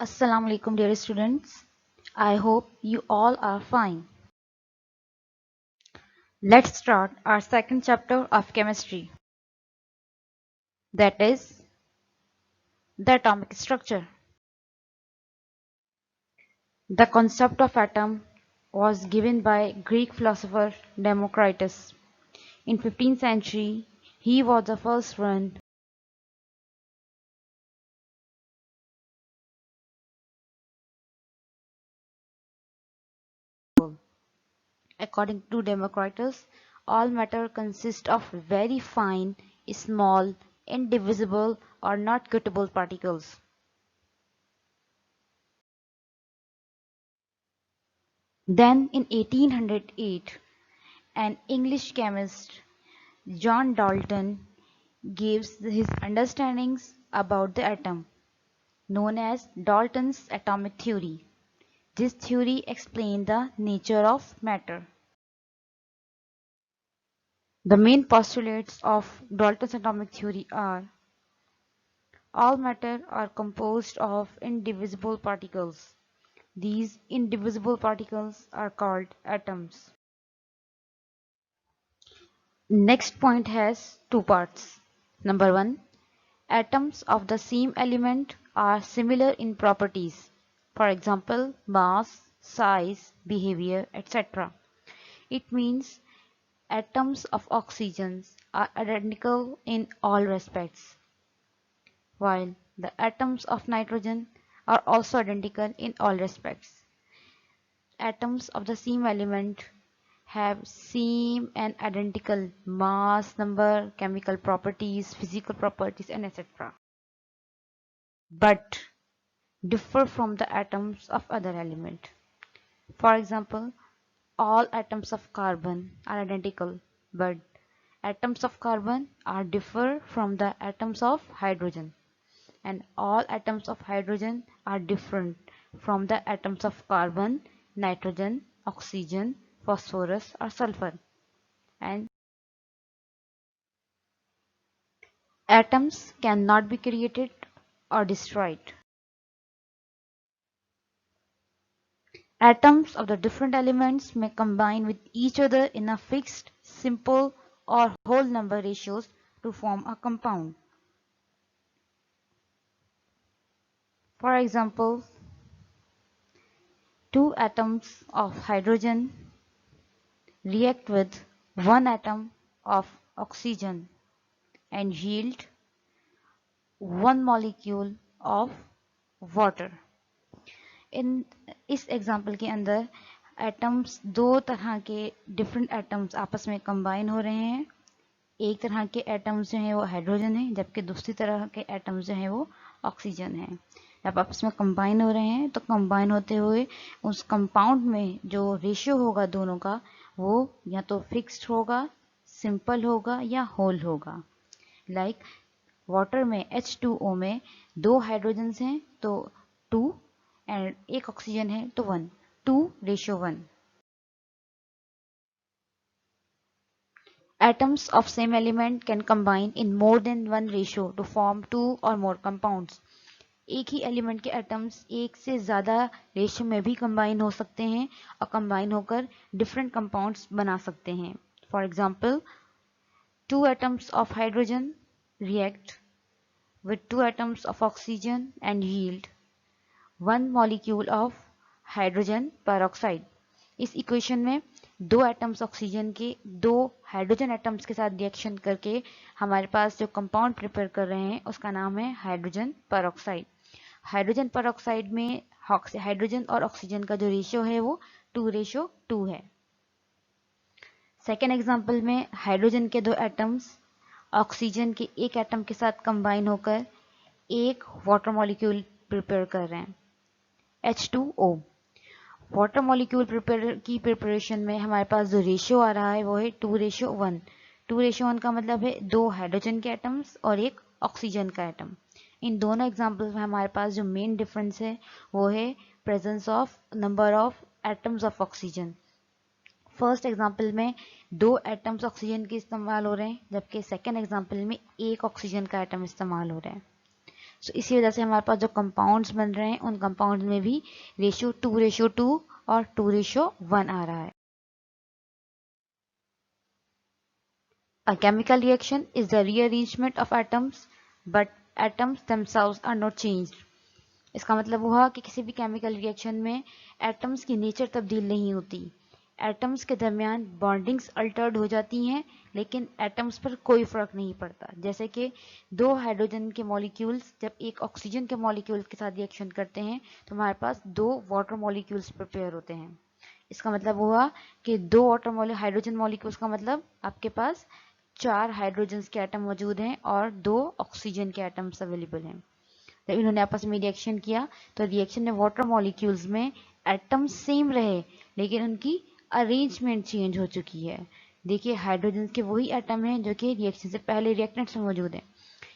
Assalamu alaikum dear students. I hope you all are fine. Let's start our second chapter of chemistry, that is the atomic structure. The concept of atom was given by Greek philosopher Democritus. In 15th century, he was the first one. According to Democritus, all matter consists of very fine, small, indivisible or not cuttable particles. Then in 1808, an English chemist, John Dalton, gives his understandings about the atom, known as Dalton's atomic theory. This theory explained the nature of matter. The main postulates of Dalton's atomic theory are: all matter are composed of indivisible particles. These indivisible particles are called atoms. Next point has two parts. Number one, atoms of the same element are similar in properties. For example, mass, size, behavior, etc. It means atoms of oxygen are identical in all respects, while the atoms of nitrogen are also identical in all respects. Atoms of the same element have same and identical mass, number, chemical properties, physical properties, and etc. But differ from the atoms of other element. For example, all atoms of carbon are identical, but atoms of carbon are differ from the atoms of hydrogen, and all atoms of hydrogen are different from the atoms of carbon, nitrogen, oxygen, phosphorus or sulfur. And atoms cannot be created or destroyed. Atoms of the different elements may combine with each other in a fixed, simple or whole number ratios to form a compound. For example, two atoms of hydrogen react with one atom of oxygen and yield one molecule of water. इन इस example के अंदर atoms दो तरह के different atoms आपस में combine हो रहे हैं. एक तरह के एटम्स जो हैं वो हाइड्रोजन है, जबकि दूसरी तरह के एटम्स जो हैं वो ऑक्सीजन है. जब आपस में कंबाइन हो रहे हैं तो कंबाइन होते हुए उस कंपाउंड में जो रेशियो होगा दोनों का वो या तो फिक्स्ड होगा, सिंपल होगा या होल होगा. लाइक वाटर में H2O में दो हाइड्रोजन्स हैं तो 2 एंड एक ऑक्सीजन है तो 1, 2:1. Atoms of same element can combine in more than one ratio to form two or more compounds. एक ही एलिमेंट के एटम्स एक से ज़्यादा रेशियो में भी कंबाइन हो सकते हैं और कंबाइन होकर डिफरेंट कंपाउंड्स बना सकते हैं. For example, two atoms of hydrogen react with two atoms of oxygen and yield one molecule of hydrogen peroxide. इस इक्वेशन में दो एटम्स ऑक्सीजन के दो हाइड्रोजन एटम्स के साथ रिएक्शन करके हमारे पास जो कंपाउंड प्रिपेयर कर रहे हैं उसका नाम है हाइड्रोजन पेरोक्साइड. हाइड्रोजन पेरोक्साइड में हाइड्रोजन और ऑक्सीजन का जो रेशियो है वो 2:2 है. सेकेंड एग्जाम्पल में हाइड्रोजन के दो एटम्स ऑक्सीजन के एक एटम के साथ कंबाइन होकर एक वाटर मॉलिक्यूल प्रिपेयर कर रहे हैं, H2O. वाटर मॉलिक्यूल प्रिपरेशन में हमारे पास जो रेशियो आ रहा है वो है 2:1. 2:1 का मतलब है दो हाइड्रोजन के एटम्स और एक ऑक्सीजन का एटम. इन दोनों एग्जाम्पल्स में हमारे पास जो मेन डिफरेंस है वो है presence of number of atoms of oxygen. First example में दो एटम्स ऑक्सीजन के इस्तेमाल हो रहे हैं, जबकि सेकेंड एग्जाम्पल में एक ऑक्सीजन का एटम इस्तेमाल हो रहा है. सो इसी वजह से हमारे पास जो कंपाउंड्स बन रहे हैं उन कंपाउंड्स में भी रेशियो 2:2 और 2:1 आ रहा है. A chemical reaction is the rearrangement of atoms, but atoms themselves are not changed. इसका मतलब हुआ कि किसी भी केमिकल रिएक्शन में एटम्स की नेचर तब्दील नहीं होती. एटम्स के दरमियान बॉन्डिंग्स अल्टर्ड हो जाती हैं, लेकिन एटम्स पर कोई फर्क नहीं पड़ता. जैसे कि दो हाइड्रोजन के मॉलिक्यूल्स जब एक ऑक्सीजन के मॉलिक्यूल के साथ रिएक्शन करते हैं तो हमारे पास दो वाटर मॉलिक्यूल्स प्रिपेयर होते हैं. इसका मतलब हुआ कि दो वाटर हाइड्रोजन मॉलिक्यूल्स का मतलब आपके पास 4 हाइड्रोजन के एटम मौजूद हैं और 2 ऑक्सीजन के एटम्स अवेलेबल हैं. जब इन्होंने आपस में रिएक्शन किया तो रिएक्शन में वाटर मॉलिक्यूल्स में एटम्स सेम रहे, लेकिन उनकी अरेंजमेंट चेंज हो चुकी है. देखिए हाइड्रोजन के वही एटम हैं जो कि रिएक्शन से पहले रिएक्टेंट्स में मौजूद हैं.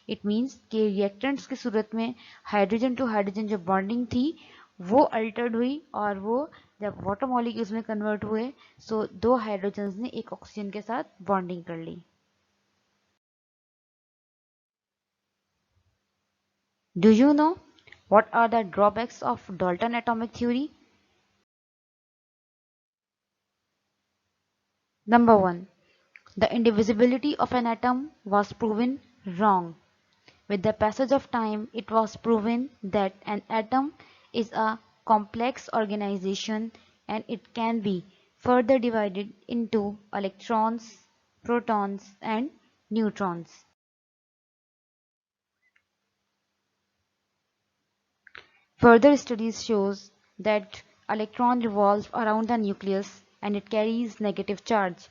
इट मीन्स कि रिएक्टेंट्स की सूरत में हाइड्रोजन टू हाइड्रोजन जो बॉन्डिंग थी वो अल्टर्ड हुई, और वो जब वाटर मॉलिक्यूल्स में कन्वर्ट हुए सो दो हाइड्रोजन ने एक ऑक्सीजन के साथ बॉन्डिंग कर ली. Do you know what are the drawbacks of Dalton atomic theory? Number 1. The indivisibility of an atom was proven wrong. With the passage of time, it was proven that an atom is a complex organization and it can be further divided into electrons, protons, and neutrons. Further studies shows that electron revolves around the nucleus and it carries negative charge,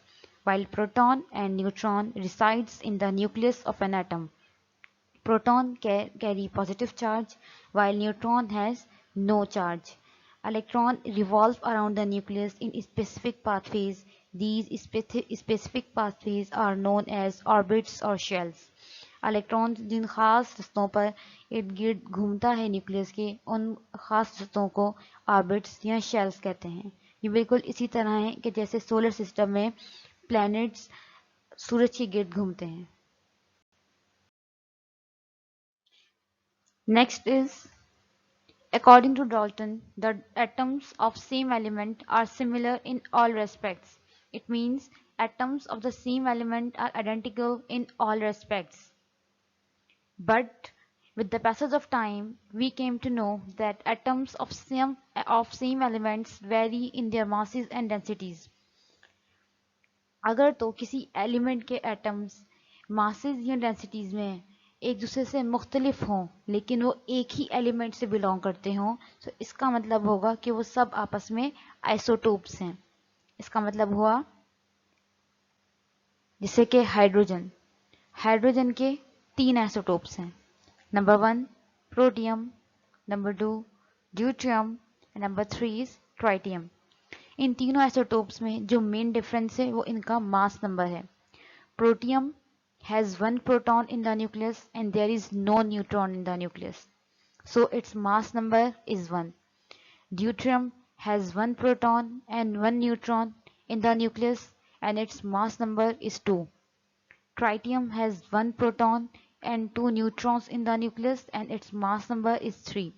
while proton and neutron resides in the nucleus of an atom. Proton carry positive charge while neutron has no charge. Electron revolve around the nucleus in specific pathways. These specific pathways are known as orbits or shells. Electron जिन खास रस्तों पर इर्द गिर्द घूमता है nucleus के, उन खास रस्तों को ऑर्बिट्स या शेल्स कहते हैं. ये बिल्कुल इसी तरह है कि जैसे सोलर सिस्टम में प्लैनेट्स सूरज के गिर्द घूमते हैं. Next is, according to Dalton, the atoms of same element are similar in all respects. It means atoms of the same element are identical in all respects. But with the passage of time, we came to know that atoms of same elements vary in their masses and densities. अगर तो किसी element के atoms masses या densities में एक दूसरे से मुख्तलिफ हों लेकिन वो एक ही एलिमेंट से बिलोंग करते हों, तो इसका मतलब होगा कि वो सब आपस में आइसोटोप्स हैं. इसका मतलब हुआ जैसे कि हाइड्रोजन हाइड्रोजन के 3 आइसोटोप्स हैं. Number 1, protium. Number 2, deuterium. And number 3 is tritium. इन तीनों आइसोटोप्स में जो मेन डिफरेंस है वो इनका मास नंबर है. Protium has one proton in the nucleus and there is no neutron in the nucleus. So its mass number is 1. Deuterium has one proton and one neutron in the nucleus and its mass number is 2. Tritium has one proton and two neutrons in the nucleus and its mass number is 3.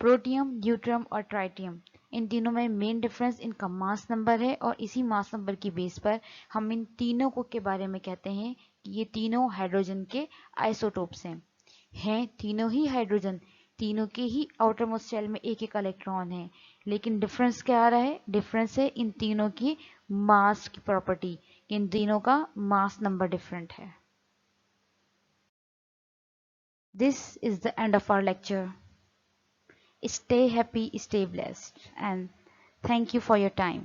Protium, deuterium और tritium, इन तीनों में main difference इनका mass number है, और इसी mass number की base पर हम इन तीनों को के बारे में कहते हैं कि ये तीनों हाइड्रोजन के आइसोटोप्स हैं तीनों ही हाइड्रोजन, तीनों के ही आउटर मोस्ट शेल में एक एक इलेक्ट्रॉन है, लेकिन डिफरेंस क्या आ रहा है? डिफरेंस है इन तीनों की मास की प्रॉपर्टी, इन तीनों का मास नंबर डिफरेंट है. This is the end of our lecture. Stay happy, stay blessed, and thank you for your time.